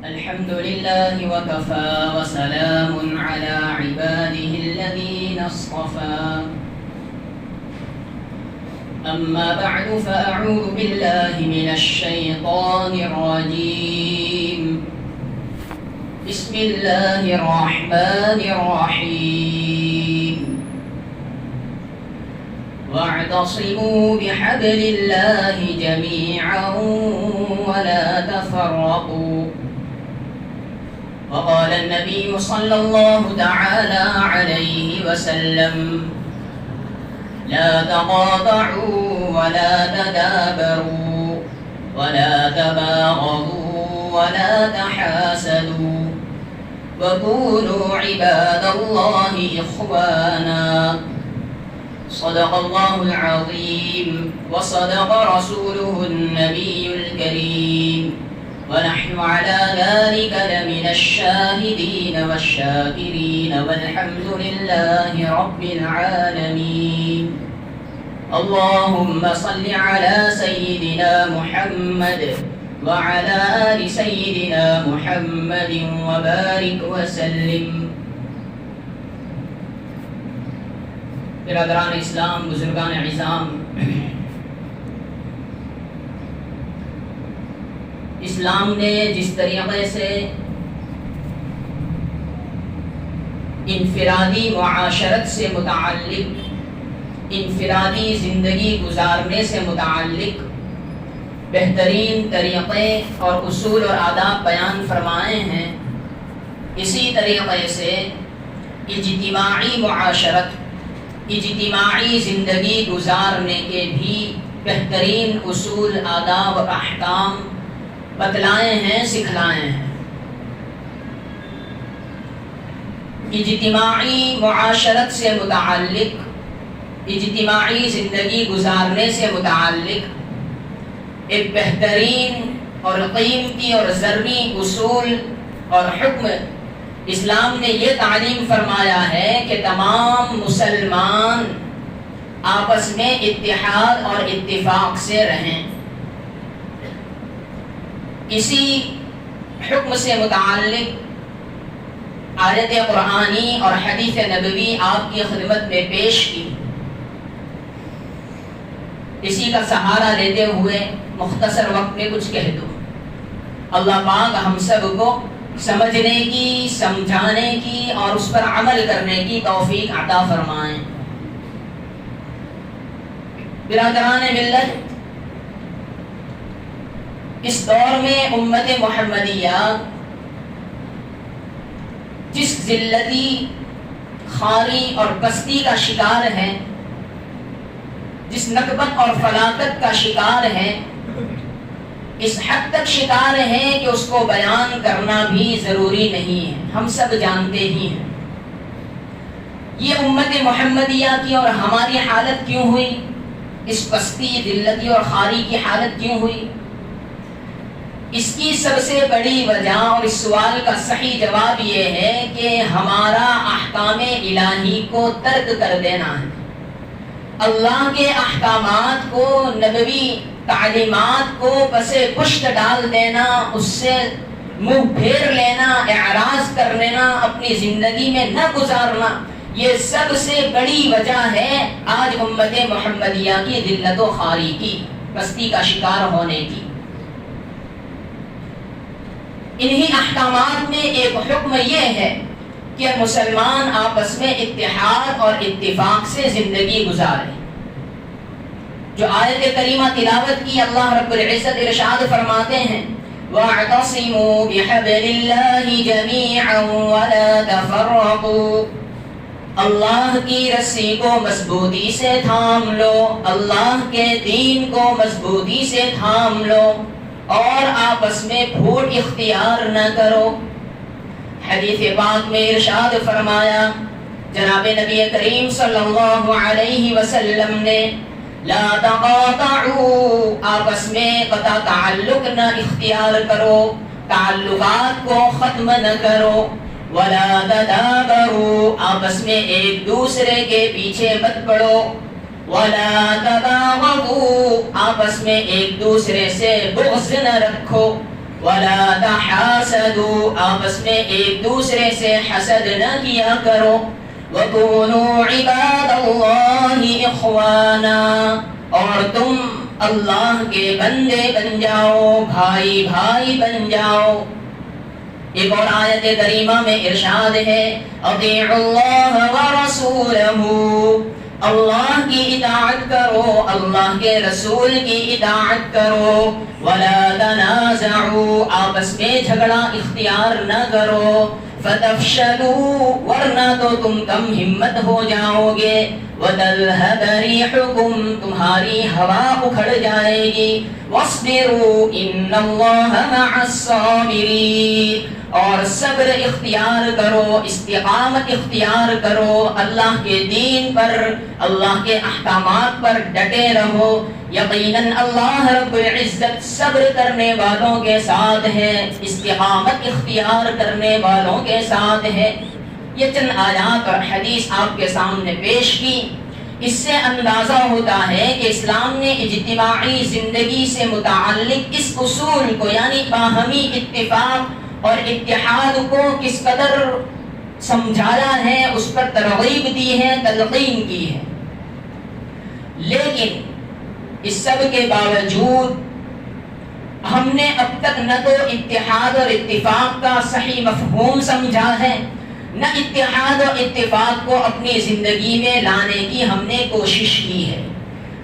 الحمد لله وكفى وسلام على عباده الذين اصطفى أما بعد فأعوذ بالله من الشيطان الرجيم بسم الله الرحمن الرحيم واعتصموا بحبل الله جميعا ولا تفرقوا وقال النبي صلى الله تعالى عليه وسلم لا تقاطعوا ولا تدابروا ولا تباغضوا ولا تحاسدوا وكونوا عباد الله إخوانا صدق الله العظيم وصدق رسوله النبي الكريم ونحن على ذلك لمن الشاهدين والشاكرين والحمد لله رب العالمين. اللهم صل على سيدنا محمد وعلى آل سيدنا محمد وبارك وسلم. برادران اسلام، بزرگان عظام، اسلام نے جس طریقے سے انفرادی معاشرت سے متعلق، انفرادی زندگی گزارنے سے متعلق بہترین طریقے اور اصول اور آداب بیان فرمائے ہیں، اسی طریقے سے اجتماعی معاشرت، اجتماعی زندگی گزارنے کے بھی بہترین اصول، آداب اور احکام بتلائے ہیں، سکھلائے ہیں. اجتماعی معاشرت سے متعلق، اجتماعی زندگی گزارنے سے متعلق ایک بہترین اور قیمتی اور ضروری اصول اور حکم اسلام نے یہ تعلیم فرمایا ہے کہ تمام مسلمان آپس میں اتحاد اور اتفاق سے رہیں. اسی حکم سے متعلق آیت قرآنی اور حدیث نبوی آپ کی خدمت میں پیش کی. اسی کا سہارا لیتے ہوئے مختصر وقت میں کچھ کہہ دو. اللہ پاک ہم سب کو سمجھنے کی، سمجھانے کی اور اس پر عمل کرنے کی توفیق عطا فرمائیں. برادران ملت، اس دور میں امت محمدیہ جس ذلتی، خواری اور پستی کا شکار ہے، جس نکبت اور فلاکت کا شکار ہے، اس حد تک شکار ہے کہ اس کو بیان کرنا بھی ضروری نہیں ہے، ہم سب جانتے ہی ہیں. یہ امت محمدیہ کی اور ہماری حالت کیوں ہوئی؟ اس پستی، ذلتی اور خواری کی حالت کیوں ہوئی؟ اس کی سب سے بڑی وجہ اور اس سوال کا صحیح جواب یہ ہے کہ ہمارا احکام الہی کو ترک کر دینا ہے. اللہ کے احکامات کو، نبوی تعلیمات کو پسے پشت ڈال دینا، اس سے منہ پھیر لینا، اعراض کر لینا، اپنی زندگی میں نہ گزارنا، یہ سب سے بڑی وجہ ہے آج امت محمدیہ کی ذلت و خواری کی، پستی کا شکار ہونے کی. انہی احکامات میں ایک حکم یہ ہے کہ مسلمان آپس میں اتحاد اور اتفاق سے زندگی گزارے. جو آیت کریمہ تلاوت کی، اللہ رب العزت ارشاد فرماتے ہیں وَاعْتَصِمُوا بِحَبْلِ اللَّهِ جَمِيعًا وَلَا تَفَرَّقُوا. اللہ کی رسی کو مضبوطی سے تھام لو، اللہ کے دین کو مضبوطی سے تھام لو اور آپس میں پھوٹ اختیار نہ کرو. حدیث پاک میں ارشاد فرمایا جناب نبی کریم صلی اللہ علیہ وسلم نے لا تقاطعوا، آپس میں قطع تعلق نہ اختیار کرو، تعلقات کو ختم نہ کرو. ولا تدابروا، آپس میں ایک دوسرے کے پیچھے مت پڑو. ولا تباغضوا، آپس میں ایک دوسرے سے بغض نہ رکھو. ولا تحاسدوا، آپس میں ایک دوسرے سے حسد نہ کیا کرو. وَكُونُوا عِبَادَ اللَّهِ إِخْوَانًا، اور تم اللہ کے بندے بن جاؤ، بھائی بھائی بن جاؤ. ایک اور آیت کریمہ میں ارشاد ہے اطیعوا اللہ ورسولہ، اللہ کی اطاعت کرو، اللہ کے رسول کی اطاعت کرو. ولا تنازعوا، آپس میں جھگڑا اختیار نہ کرو. فتفشلوا، ورنہ تو تم کم ہمت ہو جاؤ گے. وتذهب ريحكم، تمہاری ہوا اکھڑ جائے گی. واصبروا ان اللہ مع الصابرین، اور صبر اختیار کرو، استقامت اختیار کرو، اللہ کے دین پر، اللہ کے احکامات پر ڈٹے رہو. یقیناً اللہ رب العزت صبر کرنے والوں کے ساتھ ہے، استقامت اختیار کرنے والوں کے ساتھ ہے. یہ چند آیات اور حدیث آپ کے سامنے پیش کی. اس سے اندازہ ہوتا ہے کہ اسلام نے اجتماعی زندگی سے متعلق اس اصول کو، یعنی باہمی اتفاق اور اتحاد کو کس قدر سمجھایا ہے، اس پر ترغیب دی ہے، تلقین کی ہے. لیکن اس سب کے باوجود ہم نے اب تک نہ تو اتحاد اور اتفاق کا صحیح مفہوم سمجھا ہے، نہ اتحاد و اتفاق کو اپنی زندگی میں لانے کی ہم نے کوشش کی ہے.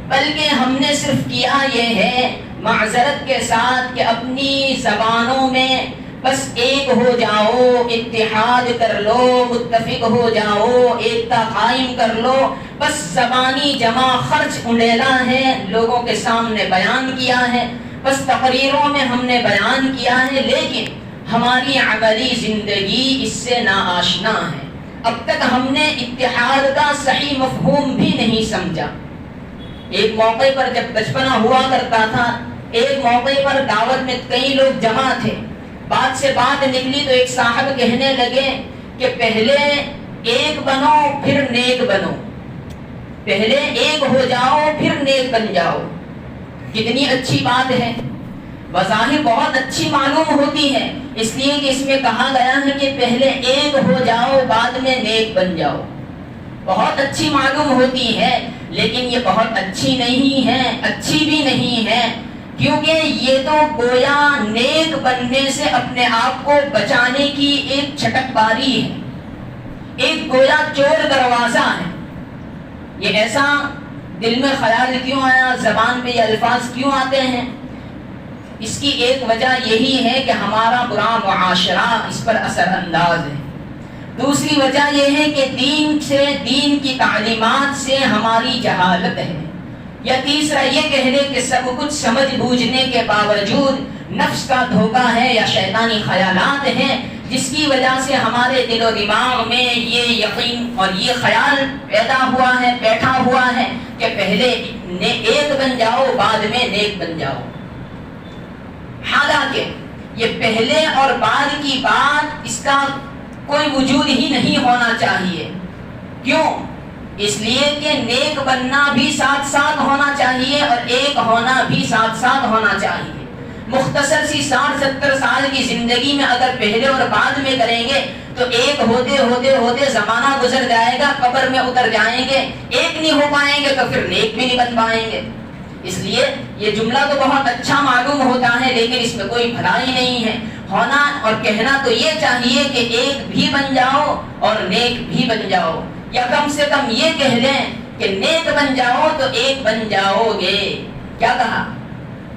بلکہ ہم نے صرف کیا یہ ہے، معذرت کے ساتھ، کہ اپنی زبانوں میں بس ایک ہو جاؤ، اتحاد کر لو، متفق ہو جاؤ، ایکتا قائم کر لو، بس زبانی جمع خرچ انڈیلا ہے، لوگوں کے سامنے بیان کیا ہے، بس تقریروں میں ہم نے بیان کیا ہے، لیکن ہماری عملی زندگی اس سے ناآشنا ہے. اب تک ہم نے اتحاد کا صحیح مفہوم بھی نہیں سمجھا. ایک موقع پر جب بچپنا ہوا کرتا تھا، ایک موقع پر دعوت میں کئی لوگ جمع تھے. بات سے بات نکلی تو ایک صاحب کہنے لگے کہ پہلے ایک بنو پھر نیک بنو، پہلے ایک ہو جاؤ پھر نیک بن جاؤ. کتنی اچھی بات ہے، بظاہر بہت اچھی معلوم ہوتی ہے، اس لیے کہ اس میں کہا گیا ہے کہ پہلے ایک ہو جاؤ بعد میں نیک بن جاؤ. بہت اچھی معلوم ہوتی ہے، لیکن یہ بہت اچھی نہیں ہے، اچھی بھی نہیں ہے، کیونکہ یہ تو گویا نیک بننے سے اپنے آپ کو بچانے کی ایک چھٹک باری ہے، ایک گویا چور دروازہ ہے. یہ ایسا دل میں خیال کیوں آیا، زبان پہ یہ الفاظ کیوں آتے ہیں؟ اس کی ایک وجہ یہی ہے کہ ہمارا برا معاشرہ اس پر اثر انداز ہے. دوسری وجہ یہ ہے کہ دین کی تعلیمات سے ہماری جہالت ہے. یا تیسرا یہ کہہ لیں کہ سب کچھ سمجھ بوجھنے کے باوجود نفس کا دھوکہ ہے یا شیطانی خیالات ہیں، جس کی وجہ سے ہمارے دل و دماغ میں یہ یقین اور یہ خیال پیدا ہوا ہے، بیٹھا ہوا ہے کہ پہلے ایک بن جاؤ بعد میں نیک بن جاؤ. حالانکہ یہ پہلے اور بعد کی بات، اس کا کوئی وجود ہی نہیں ہونا چاہیے. کیوں؟ اس لیے کہ نیک بننا بھی ساتھ ساتھ ہونا چاہیے اور ایک ہونا بھی ساتھ ساتھ ہونا چاہیے. مختصر سی 60-70 سال کی زندگی میں اگر پہلے اور بعد میں کریں گے تو ایک ہوتے ہوتے ہوتے زمانہ گزر جائے گا، قبر میں اتر جائیں گے، ایک نہیں ہو پائیں گے تو پھر نیک بھی نہیں بن پائیں گے. اس لیے یہ جملہ تو بہت اچھا معلوم ہوتا ہے، لیکن اس میں کوئی بھلائی نہیں ہے. ہونا اور کہنا تو یہ چاہیے کہ ایک بھی بن جاؤ اور نیک بھی بن جاؤ، یا کم سے کم یہ کہہ لیں کہ نیک بن جاؤ تو ایک بن جاؤ گے. کیا کہا؟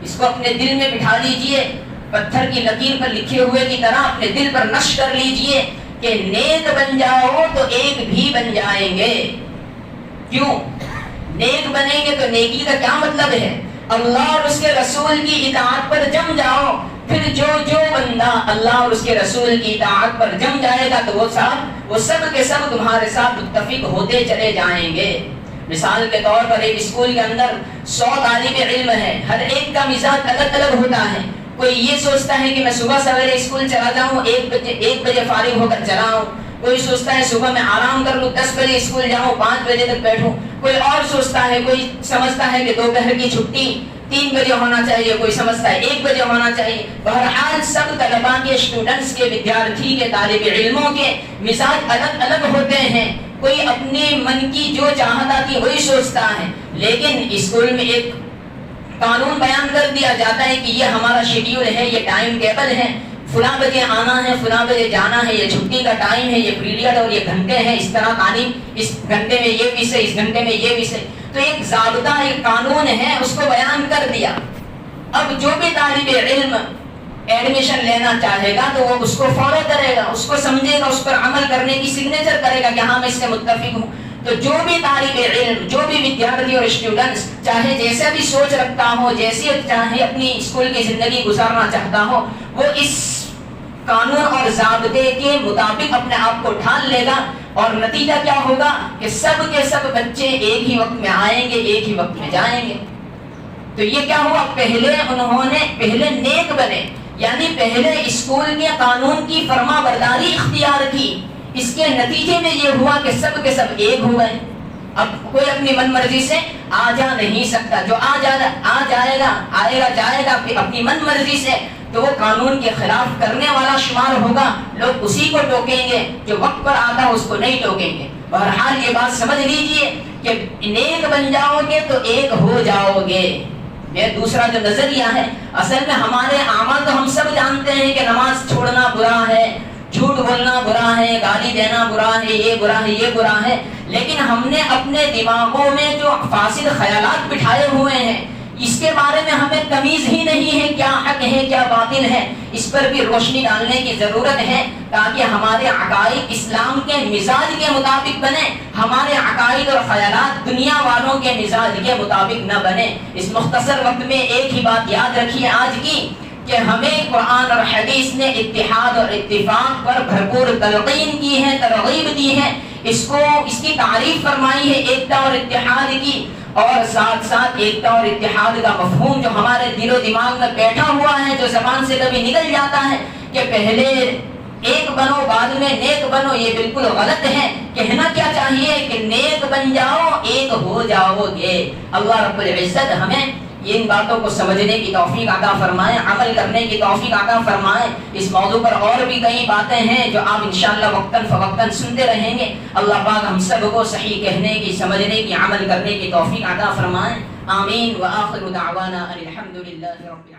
اس کو اپنے دل میں بٹھا لیجئے، پتھر کی لکیر پر لکھے ہوئے کی طرح اپنے دل پر نقش کر لیجئے کہ نیک بن جاؤ تو ایک بھی بن جائیں گے. کیوں؟ نیک بنیں گے تو نیکی کا کیا مطلب ہے؟ اللہ اور اس کے رسول کی اطاعت پر جم جاؤ. پھر جو بندہ اللہ اور اس کے رسول کی اطاعت پر جم جائے گا تو وہ سب کے سب تمہارے ساتھ متفق ہوتے چلے جائیں گے. مثال کے طور پر ایک اسکول کے اندر 100 طالب علم ہے، ہر ایک کا مزاج الگ الگ ہوتا ہے. کوئی یہ سوچتا ہے کہ میں صبح سویرے اسکول چلا جاؤں، 1 بجے فارغ ہو کر چلا آؤں. کوئی سوچتا ہے صبح میں آرام کر لوں، 10 بجے اسکول جاؤں، 5 بجے تک بیٹھوں. کوئی اور سوچتا ہے، کوئی سمجھتا ہے کہ دوپہر کی چھٹی 3 بجے ہونا چاہیے، کوئی سمجھتا ہے 1 بجے ہونا چاہیے. بہرحال سب طلباء کے، اسٹوڈنٹس کے، ودیارتھی کے، طالب علموں کے مزاج الگ الگ ہوتے ہیں. کوئی اپنے من کی جو چاہت آتی وہی سوچتا ہے. لیکن اسکول میں ایک قانون بیان کر دیا جاتا ہے کہ یہ ہمارا شیڈیول ہے، یہ ٹائم ٹیبل ہے، فلاں بجے آنا ہے، فلاں بجے جانا ہے، یہ چھٹی کا ٹائم ہے، یہ پیریڈ اور یہ گھنٹے ہیں، اس طرح تعلیم، اس گھنٹے میں یہ وشے، اس گھنٹے میں یہ وشے. تو ایک ضابطہ، ایک قانون ہے، اس کو بیان کر دیا. اب جو بھی طالب علم ایڈمیشن لینا چاہے گا تو وہ اس کو فالو کرے گا، اس کو سمجھے گا، اس پر عمل کرنے کی سگنیچر کرے گا کہ ہاں میں اس سے متفق ہوں. تو جو بھی طالب علم، جو بھی ودیارتھی اور اسٹوڈنٹس چاہے جیسا بھی سوچ رکھتا ہو، جیسی چاہے اپنی اسکول کی زندگی گزارنا چاہتا ہو، وہ اس قانون اور ضابطے کے مطابق اپنے آپ کو ڈھال لے گا. اور نتیجہ کیا ہوگا کہ سب کے سب بچے ایک ہی وقت میں آئیں گے، ایک ہی وقت میں جائیں گے. تو یہ کیا ہوا، پہلے نیک بنے، یعنی پہلے اسکول کے قانون کی فرما برداری اختیار کی. اس کے نتیجے میں یہ ہوا کہ سب کے سب ایک ہو گئے. اب کوئی اپنی من مرضی سے آ جا نہیں سکتا. جو آئے گا جائے گا اپنی من مرضی سے، تو وہ قانون کے خلاف کرنے والا شمار ہوگا. لوگ اسی کو ٹوکیں گے جو وقت پر آتا اس کو نہیں ٹوکیں گے. بہرحال یہ بات سمجھ لیجئے کہ نیک بن جاؤ گے تو ایک ہو جاؤ گے. یہ دوسرا جو نظریہ ہے، اصل میں ہمارے اعمال تو ہم سب جانتے ہیں کہ نماز چھوڑنا برا ہے، جھوٹ بولنا برا ہے، گالی دینا برا ہے، یہ برا ہے، یہ برا ہے. لیکن ہم نے اپنے دماغوں میں جو فاسد خیالات بٹھائے ہوئے ہیں، اس کے بارے میں ہمیں تمیز ہی نہیں ہے کیا حق ہے کیا باطل ہے. اس پر بھی روشنی ڈالنے کی ضرورت ہے تاکہ ہمارے عقائد اسلام کے مزاج کے مطابق بنے، ہمارے عقائد اور خیالات دنیا والوں کے مزاج کے مطابق نہ بنے. اس مختصر وقت میں ایک ہی بات یاد رکھیے آج کی، کہ ہمیں قرآن اور حدیث نے اتحاد اور اتفاق پر بھرپور تلقین کی ہے، ترغیب دی ہے. اس کی تعریف فرمائی ہے ایکتا اور اتحاد کی، اور ساتھ ساتھ ایکتا اور اتحاد کا مفہوم جو ہمارے دل و دماغ میں بیٹھا ہوا ہے، جو زبان سے کبھی نکل جاتا ہے کہ پہلے ایک بنو بعد میں نیک بنو، یہ بالکل غلط ہے. کہنا کیا چاہیے کہ نیک بن جاؤ، ایک ہو جاؤ گے. اللہ رب العزت ہمیں ان باتوں کو سمجھنے کی توفیق عطا فرمائے، عمل کرنے کی توفیق عطا فرمائے. اس موضوع پر اور بھی کئی باتیں ہیں جو آپ انشاءاللہ وقتاً فوقتاً سنتے رہیں گے. اللہ پاک ہم سب کو صحیح کہنے کی، سمجھنے کی، عمل کرنے کی توفیق عطا فرمائے. آمین. وآخر دعوانا ان الحمد للہ رب العالمین.